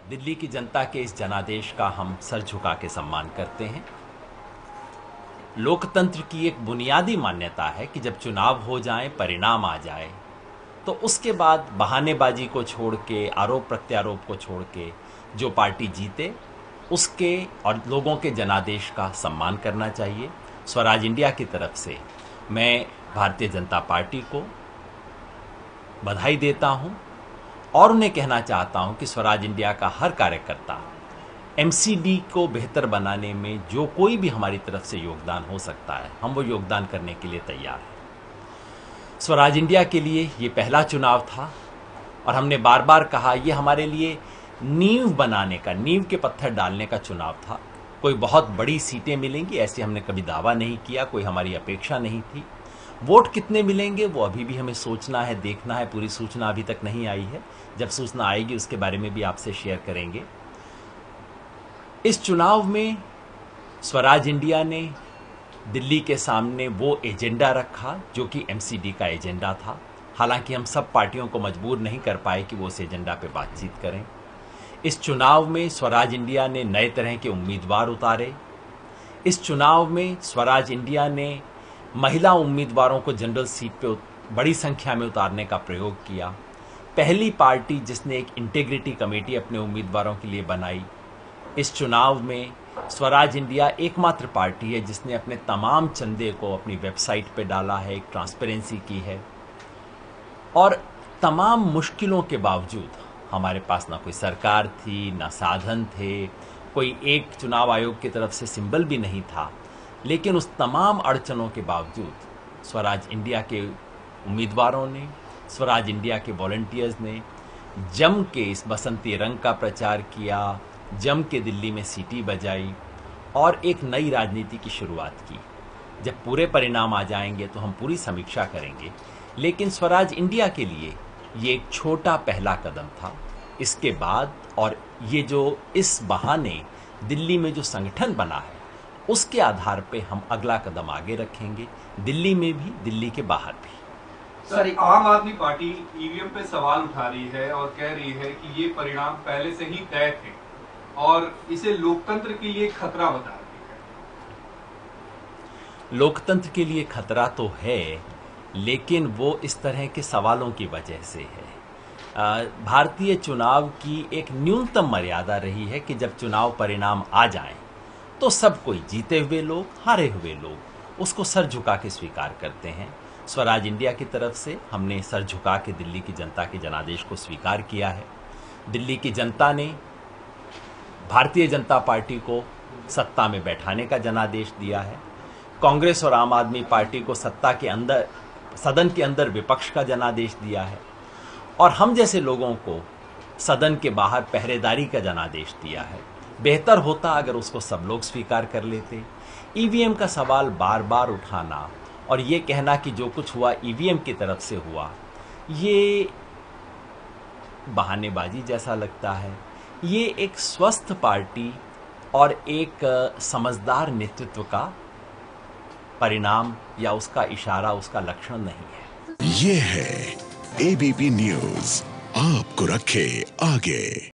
दिल्ली की जनता के इस जनादेश का हम सर झुका के सम्मान करते हैं। लोकतंत्र की एक बुनियादी मान्यता है कि जब चुनाव हो जाएं, परिणाम आ जाए, तो उसके बाद बहानेबाजी को छोड़ के, आरोप प्रत्यारोप को छोड़ के जो पार्टी जीते उसके और लोगों के जनादेश का सम्मान करना चाहिए। स्वराज इंडिया की तरफ से मैं भारतीय जनता पार्टी को बधाई देता हूं और उन्हें कहना चाहता हूं कि स्वराज इंडिया का हर कार्यकर्ता एमसीडी को बेहतर बनाने में जो कोई भी हमारी तरफ से योगदान हो सकता है, हम वो योगदान करने के लिए तैयार हैं। स्वराज इंडिया के लिए ये पहला चुनाव था और हमने बार बार कहा ये हमारे लिए नींव बनाने का, नींव के पत्थर डालने का चुनाव था। कोई बहुत बड़ी सीटें मिलेंगी ऐसे हमने कभी दावा नहीं किया, कोई हमारी अपेक्षा नहीं थी। वोट कितने मिलेंगे वो अभी भी हमें सोचना है, देखना है, पूरी सूचना अभी तक नहीं आई है। जब सूचना आएगी उसके बारे में भी आपसे शेयर करेंगे। इस चुनाव में स्वराज इंडिया ने दिल्ली के सामने वो एजेंडा रखा जो कि एमसीडी का एजेंडा था। हालांकि हम सब पार्टियों को मजबूर नहीं कर पाए कि वो उस एजेंडा पे बातचीत करें। इस चुनाव में स्वराज इंडिया ने नए तरह के उम्मीदवार उतारे। इस चुनाव में स्वराज इंडिया ने महिला उम्मीदवारों को जनरल सीट पे बड़ी संख्या में उतारने का प्रयोग किया। पहली पार्टी जिसने एक इंटीग्रिटी कमेटी अपने उम्मीदवारों के लिए बनाई। इस चुनाव में स्वराज इंडिया एकमात्र पार्टी है जिसने अपने तमाम चंदे को अपनी वेबसाइट पे डाला है, एक ट्रांसपेरेंसी की है। और तमाम मुश्किलों के बावजूद हमारे पास ना कोई सरकार थी, ना साधन थे, कोई एक चुनाव आयोग की तरफ से सिंबल भी नहीं था, लेकिन उस तमाम अड़चनों के बावजूद स्वराज इंडिया के उम्मीदवारों ने, स्वराज इंडिया के वॉलंटियर्स ने जम के इस बसंती रंग का प्रचार किया, जम के दिल्ली में सीटी बजाई और एक नई राजनीति की शुरुआत की। जब पूरे परिणाम आ जाएंगे तो हम पूरी समीक्षा करेंगे, लेकिन स्वराज इंडिया के लिए ये एक छोटा पहला कदम था। इसके बाद और ये जो इस बहाने दिल्ली में जो संगठन बना है उसके आधार पे हम अगला कदम आगे रखेंगे, दिल्ली में भी, दिल्ली के बाहर भी। सर, आम आदमी पार्टी ईवीएम पे सवाल उठा रही है और कह रही है कि ये परिणाम पहले से ही तय थे और इसे लोकतंत्र के लिए खतरा बता रही है। लोकतंत्र के लिए खतरा तो है, लेकिन वो इस तरह के सवालों की वजह से है। भारतीय चुनाव की एक न्यूनतम मर्यादा रही है कि जब चुनाव परिणाम आ जाएं, तो सब कोई, जीते हुए लोग, हारे हुए लोग, उसको सर झुका के स्वीकार करते हैं। स्वराज इंडिया की तरफ से हमने सर झुका के दिल्ली की जनता के जनादेश को स्वीकार किया है। दिल्ली की जनता ने भारतीय जनता पार्टी को सत्ता में बैठाने का जनादेश दिया है। कांग्रेस और आम आदमी पार्टी को सत्ता के अंदर, सदन के अंदर विपक्ष का जनादेश दिया है और हम जैसे लोगों को सदन के बाहर पहरेदारी का जनादेश दिया है। बेहतर होता अगर उसको सब लोग स्वीकार कर लेते। ईवीएम का सवाल बार बार उठाना और ये कहना कि जो कुछ हुआ ईवीएम की तरफ से हुआ, ये बहानेबाजी जैसा लगता है। ये एक स्वस्थ पार्टी और एक समझदार नेतृत्व का परिणाम या उसका इशारा, उसका लक्षण नहीं है। ये है एबीपी न्यूज़, आपको रखे आगे।